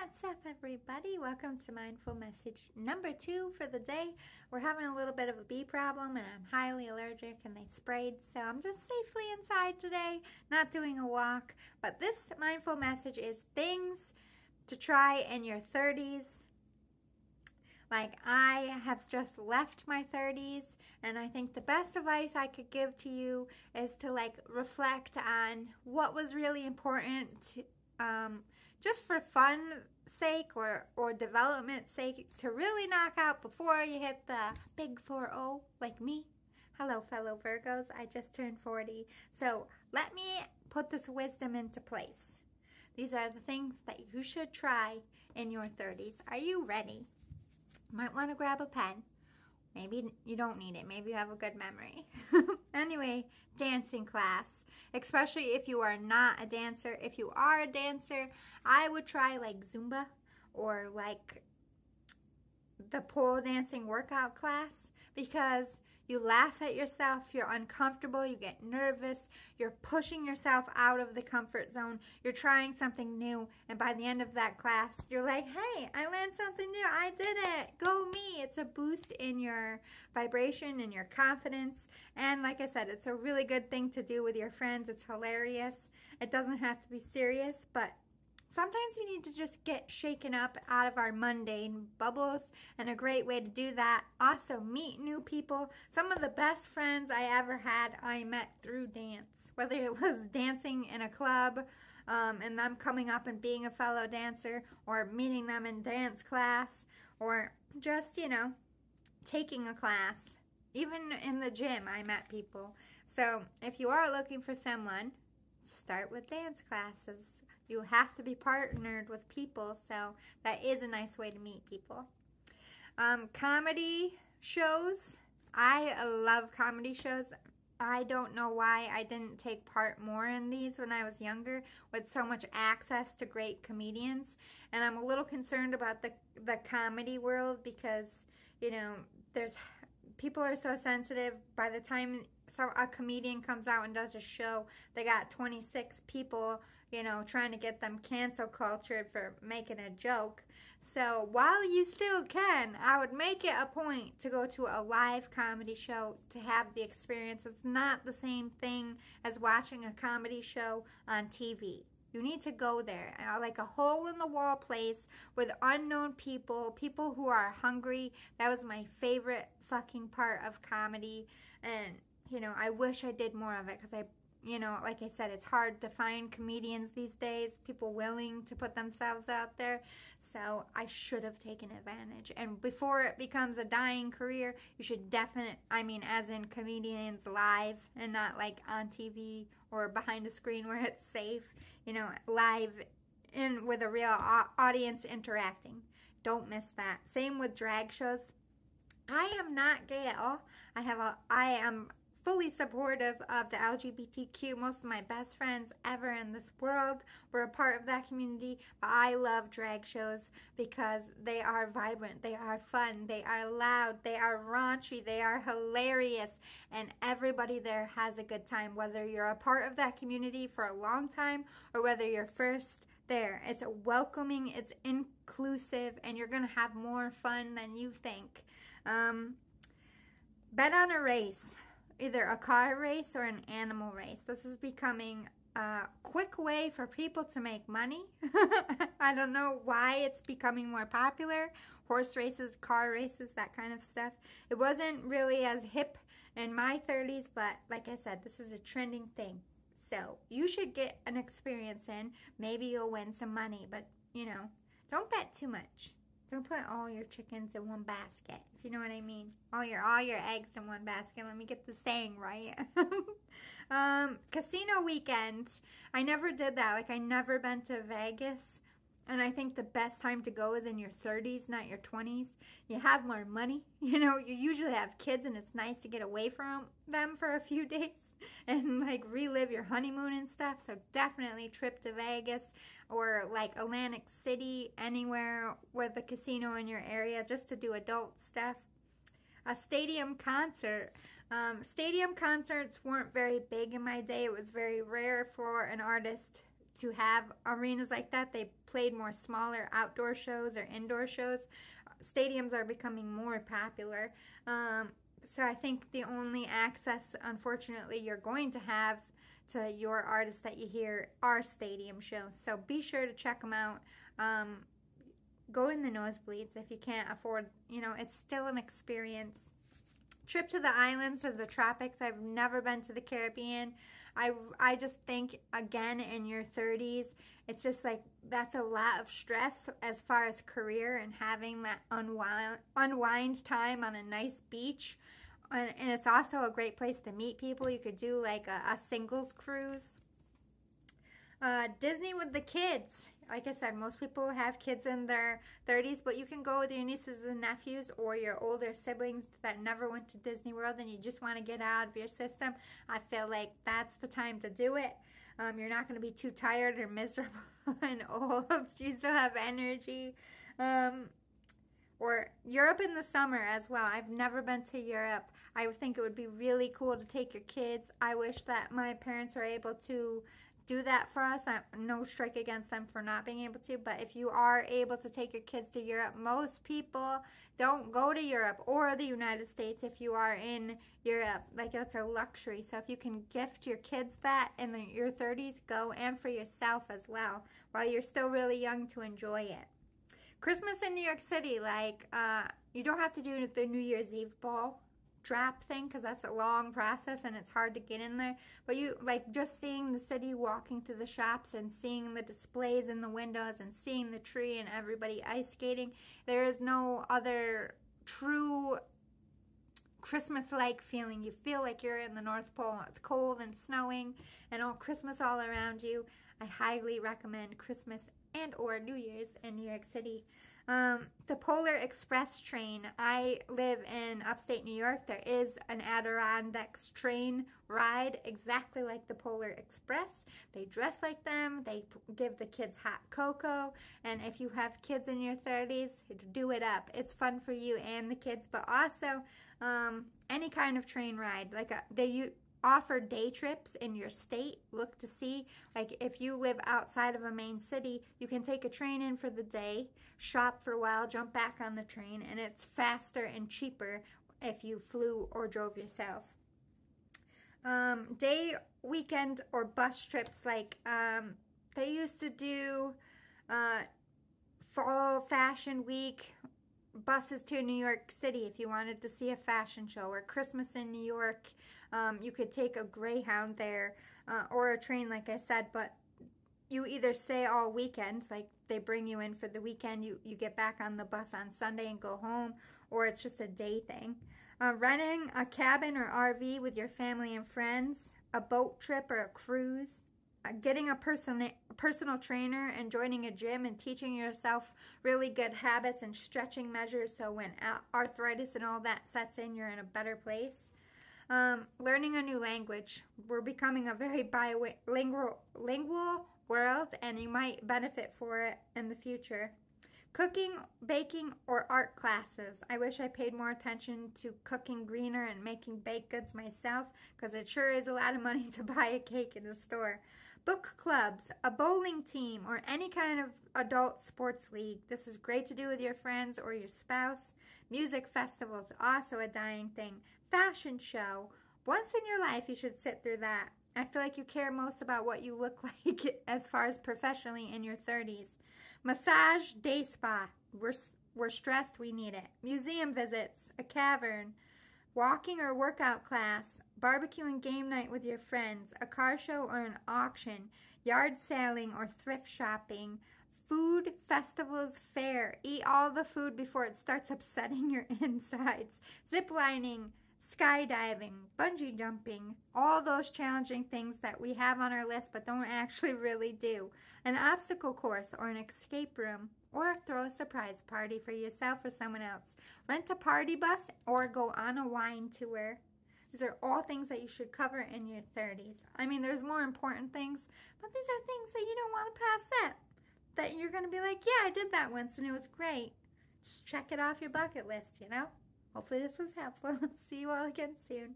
What's up, everybody? Welcome to Mindful Message number 2 for the day. We're having a little bit of a bee problem and I'm highly allergic and they sprayed, so I'm just safely inside today, not doing a walk. But this mindful message is things to try in your 30s. Like, I have just left my 30s, and I think the best advice I could give to you is to reflect on what was really important just for fun sake or development sake, to really knock out before you hit the big 4-0 like me. Hello, fellow Virgos. I just turned 40. So let me put this wisdom into place. These are the things that you should try in your 30s. Are you ready? You might want to grab a pen. Maybe you don't need it. Maybe you have a good memory. Anyway, dancing class. Especially if you are not a dancer. If you are a dancer, I would try Zumba or the pole dancing workout class, because you laugh at yourself, you're uncomfortable, you get nervous, you're pushing yourself out of the comfort zone, you're trying something new, and by the end of that class, you're like, hey, I learned something new, I did it, go me. It's a boost in your vibration and your confidence, and like I said, it's a really good thing to do with your friends. It's hilarious. It doesn't have to be serious, but sometimes we need to just get shaken up out of our mundane bubbles, and a great way to do that, also meet new people. Some of the best friends I ever had, I met through dance. Whether it was dancing in a club and them coming up and being a fellow dancer, or meeting them in dance class, or just, taking a class. Even in the gym, I met people. So if you are looking for someone, start with dance classes. You have to be partnered with people, so that is a nice way to meet people. Comedy shows. I love comedy shows. I don't know why I didn't take part more in these when I was younger, with so much access to great comedians. And I'm a little concerned about the comedy world, because, people are so sensitive. By the time a comedian comes out and does a show, they got 26 people, trying to get them cancel cultured for making a joke. So while you still can, I would make it a point to go to a live comedy show to have the experience. It's not the same thing as watching a comedy show on TV. You need to go there, like a hole-in-the-wall place with unknown people, people who are hungry. That was my favorite fucking part of comedy. And, I wish I did more of it, because like I said, it's hard to find comedians these days, people willing to put themselves out there. So I should have taken advantage. And before it becomes a dying career, you should as in comedians live, and not on TV or behind a screen where it's safe, live and with a real audience interacting. Don't miss that. Same with drag shows. I am not gay at all. I am fully supportive of the LGBTQ. Most of my best friends ever in this world were a part of that community. But I love drag shows because they are vibrant, they are fun, they are loud, they are raunchy, they are hilarious, and everybody there has a good time, whether you're a part of that community for a long time or whether you're first there. It's welcoming, it's inclusive, and you're gonna have more fun than you think. Bet on a race. Either a car race or an animal race. This is becoming a quick way for people to make money. I don't know why it's becoming more popular. Horse races, car races, that kind of stuff. It wasn't really as hip in my 30s, but like I said, this is a trending thing. So you should get an experience in. Maybe you'll win some money, but don't bet too much. Don't put all your chickens in one basket, if you know what I mean. All your eggs in one basket. Let me get the saying right. Casino weekends. I never did that. I never been to Vegas. And I think the best time to go is in your 30s, not your 20s. You have more money. You usually have kids, and it's nice to get away from them for a few days and relive your honeymoon and stuff. So definitely trip to Vegas or Atlantic City, anywhere with a casino in your area, just to do adult stuff. A stadium concert. Stadium concerts weren't very big in my day. It was very rare for an artist to have arenas like that. They played more smaller outdoor shows or indoor shows. Stadiums are becoming more popular. So I think the only access, unfortunately, you're going to have to your artists that you hear are stadium shows. So be sure to check them out. Go in the nosebleeds if you can't afford, it's still an experience. Trip to the islands or the tropics. I've never been to the Caribbean. I just think, again, in your 30s, it's just like that's a lot of stress as far as career and having that unwind time on a nice beach. And it's also a great place to meet people. You could do like a singles cruise. Disney with the kids. Like I said, most people have kids in their 30s, but you can go with your nieces and nephews or your older siblings that never went to Disney World and you just want to get out of your system. I feel like that's the time to do it. You're not going to be too tired or miserable and old. You still have energy. Or Europe in the summer as well. I've never been to Europe. I think it would be really cool to take your kids. I wish that my parents were able to do that for us. No strike against them for not being able to, but if you are able to take your kids to Europe, most people don't go to Europe or the United States if you are in Europe. Like, that's a luxury. So if you can gift your kids that in your 30s, go, and for yourself as well, while you're still really young to enjoy it. Christmas in New York City, like, you don't have to do the New Year's Eve ball drop thing because that's a long process and it's hard to get in there, but you like just seeing the city, walking through the shops and seeing the displays in the windows and seeing the tree and everybody ice skating. There is no other true Christmas-like feeling. You feel like you're in the North Pole. It's cold and snowing and all Christmas all around you. I highly recommend Christmas and or New Year's in New York City. The Polar Express train. I live in upstate New York. There is an Adirondacks train ride exactly like the Polar Express. They dress like them. They give the kids hot cocoa. And if you have kids in your 30s, do it up. It's fun for you and the kids, but also any kind of train ride. Like they offer day trips in your state. Look to see, like if you live outside of a main city, you can take a train in for the day, shop for a while, jump back on the train, and it's faster and cheaper if you flew or drove yourself. Day, weekend, or bus trips, like they used to do fall fashion week buses to New York City if you wanted to see a fashion show, or Christmas in New York. You could take a Greyhound there or a train, like I said, but you either stay all weekend, like they bring you in for the weekend, you get back on the bus on Sunday and go home, or it's just a day thing. Renting a cabin or RV with your family and friends, a boat trip or a cruise, getting a personal trainer and joining a gym and teaching yourself really good habits and stretching measures so when arthritis and all that sets in, you're in a better place. Learning a new language. We're becoming a very bilingual world, and you might benefit for it in the future. Cooking, baking, or art classes. I wish I paid more attention to cooking greener and making baked goods myself, because it sure is a lot of money to buy a cake in a store. Book clubs, a bowling team, or any kind of adult sports league. This is great to do with your friends or your spouse. Music festivals, also a dying thing. Fashion show. Once in your life, you should sit through that. I feel like you care most about what you look like as far as professionally in your 30s. Massage, day spa. We're stressed, we need it. Museum visits, a cavern, walking or workout class, barbecue and game night with your friends, a car show or an auction, yard sailing or thrift shopping, food, festivals, fair. Eat all the food before it starts upsetting your insides. Zip lining, skydiving, bungee jumping, all those challenging things that we have on our list but don't actually really do. An obstacle course or an escape room, or throw a surprise party for yourself or someone else. Rent a party bus or go on a wine tour. These are all things that you should cover in your 30s. I mean, there's more important things, but these are things that you don't want to pass up. That you're going to be like, yeah, I did that once and it was great. Just check it off your bucket list, you know? Hopefully this was helpful. See you all again soon.